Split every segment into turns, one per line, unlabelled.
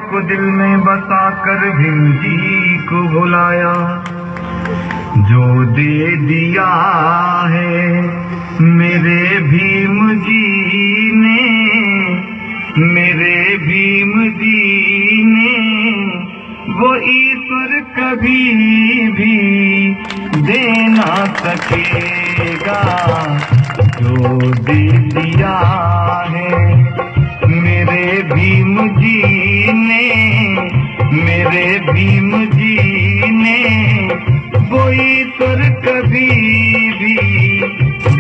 को दिल में बसा कर भीम जी को बुलाया। जो दे दिया है मेरे भीम जी ने, मेरे भीम जी ने, वो ईश्वर कभी भी दे ना सकेगा। जो दे दिया है मेरे भीम जी ने, मेरे भीम जी ने, वो ईश्वर कभी भी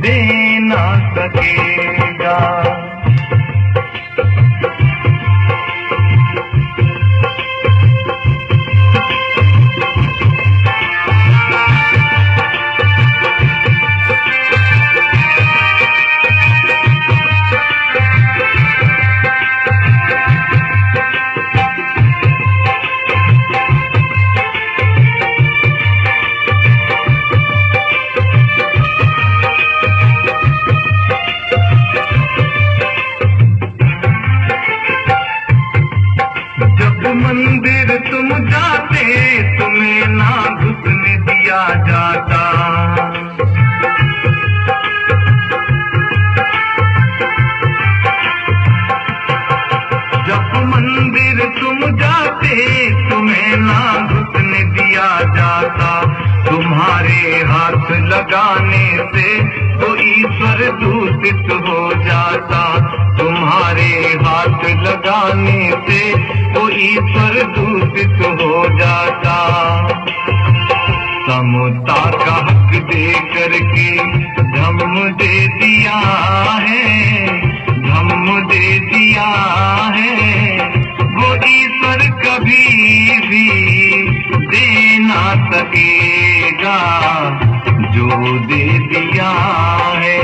दे ना सकेगा। मंदिर तुम जाते तुम्हें ना घुसने दिया जाता। जब मंदिर तुम जाते तुम्हें ना घुसने दिया जाता। तुम्हारे हाथ लगाने से तो ईश्वर दूषित हो जाता। तुम्हारे हाथ लगाने से तो ईश्वर दूषित हो जाता। समता का हक दे करके धम्म दे दिया है, धम्म दे दिया है। वो ईश्वर कभी भी दे ना सकेगा जो दे दिया है।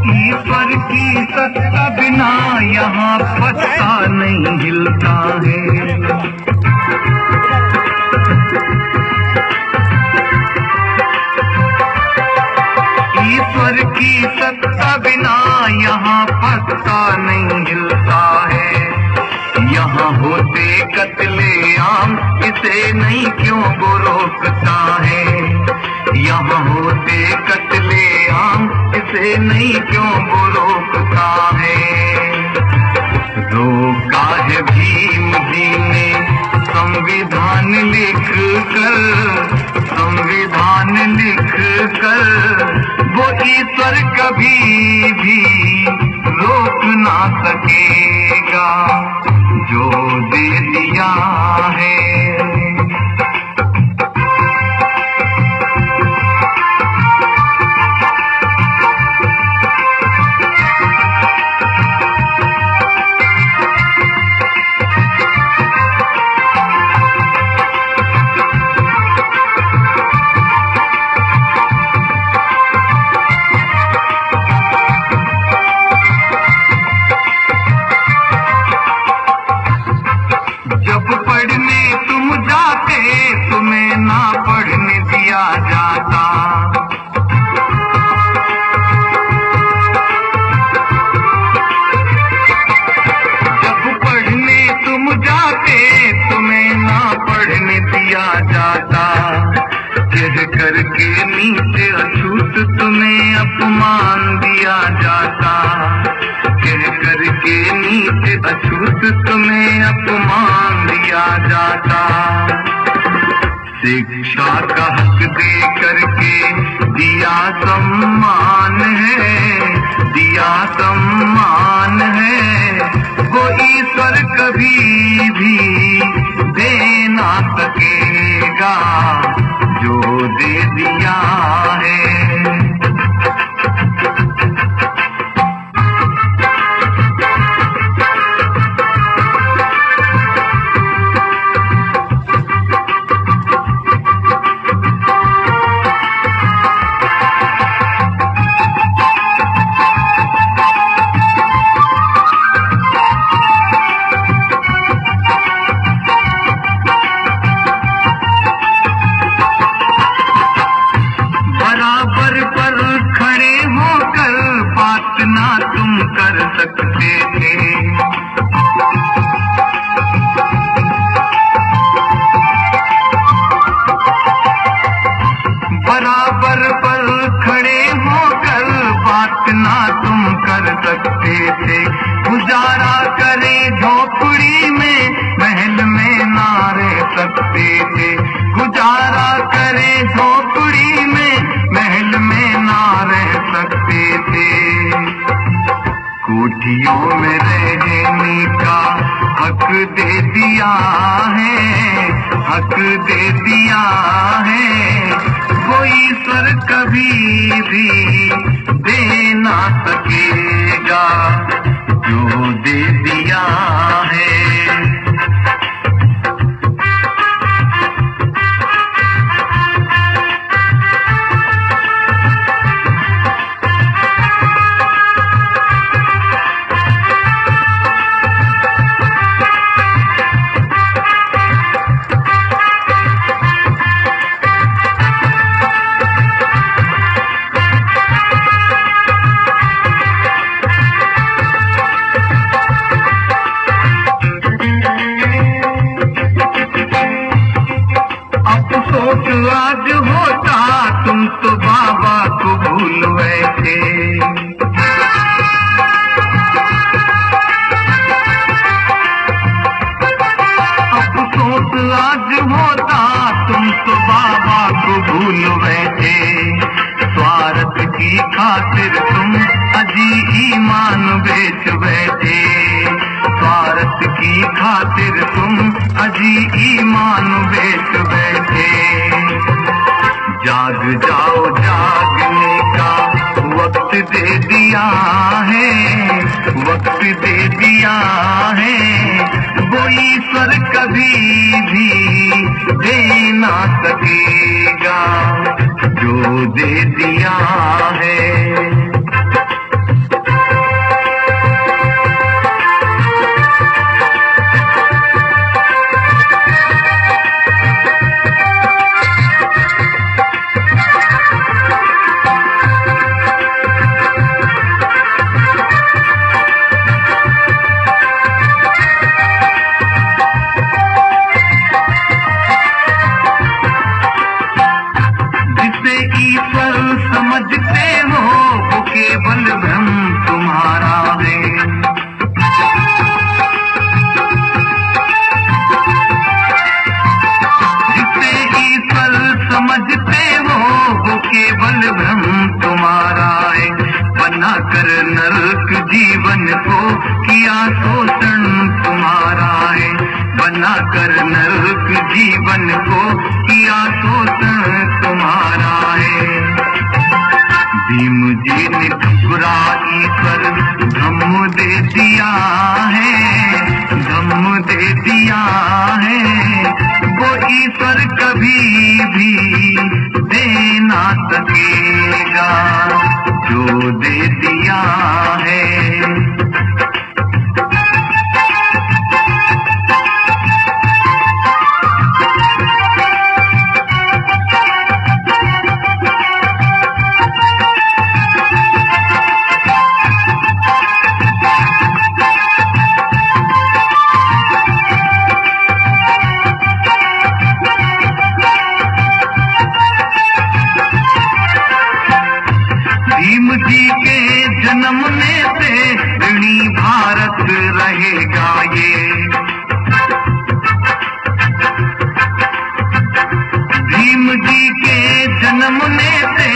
ईश्वर की सत्ता बिना यहाँ पत्ता नहीं हिलता है। ईश्वर की सत्ता बिना यहाँ पत्ता नहीं हिलता है। यहाँ होते कत्लेआम इसे नहीं क्यों वो रोकता है। यहाँ होते कत्लेआम इसे नहीं क्यों वो रोकता है। रोका है भीम जी ने संविधान लिख कर, संविधान लिख कर। वो ईश्वर कभी भी रोक ना सकेगा जो दे दिया है। तुम्हें ना पढ़ने दिया जाता। जब पढ़ने तुम जाते तुम्हें ना पढ़ने दिया जाता। कह करके नीचे अछूत तुम्हें अपमान दिया जाता। कह करके नीचे अछूत तुम्हें अपमान दिया जाता। शिक्षा का हक दे करके दिया सम्मान है, दिया सम्मान है। वो ईश्वर कभी भी दे ना सकेगा जो दे दिया है। कर सकते थे। बराबर पर खड़े होकर बात ना तुम कर सकते थे। गुजारा करे झोपड़ी में महल में ना रह सकते थे। गुजारा करे झोपड़ी में महल में ना रह सकते थे। कोठियों में रहने का हक दे दिया है, हक दे दिया है। कोई ईश्वर कभी भी दे ना सकेगा जो दे दिया है। आज होता तुम तो बाबा को भूल बैठे। अफसोस आज होता तुम तो बाबा को भूल बैठे। स्वार्थ की खातिर तुम अजी ईमान बेच बैठे। स्वार्थ की खातिर तुम अजी ईमान बेच बैठे। जाग जाओ, जागने का वक्त दे दिया है, वक्त दे दिया है। वो ईश्वर कभी भी दे ना सकेगा जो दे दिया है। ईश्वर समझते हो वो केवल भ्रम तुम्हारा है। जिसे ईश्वर समझते हो वो केवल भ्रम तुम्हारा है। बनाकर नरक जीवन को किया शोषण तुम्हारा है। बनाकर नरक जीवन को किया शोषण तुम्हारा है। भीम जी ने ठुकरा ईश्वर धम्म दे दिया है, धम्म दे दिया है। वो ईश्वर कभी भी दे ना सकेगा जो दे दिया है। भीम जी के जन्मने से ऋणी भारत रहेगा ये। भीम जी के जन्मने से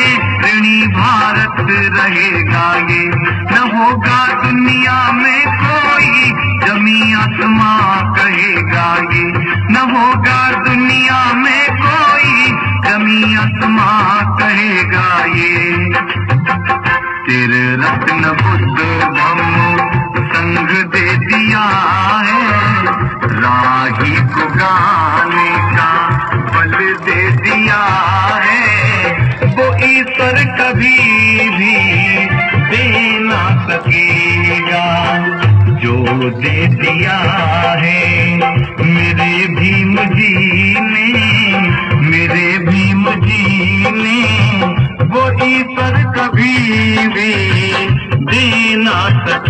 ऋणी भारत रहेगा ये। न होगा दुनिया में कोई जमी आसमां कहेगा ये। न होगा दुनिया में कोई जमी आसमां कहेगा ये। तेरे रत्न बुद्ध धम्म संग दे दिया है। राही को गाने का बल दे दिया है। वो ईश्वर कभी भी दे ना सकेगा जो दे दिया है। मेरे भीम जी ने, मेरे भीम जी ने वो ईश्वर कभी भी दे ना सके।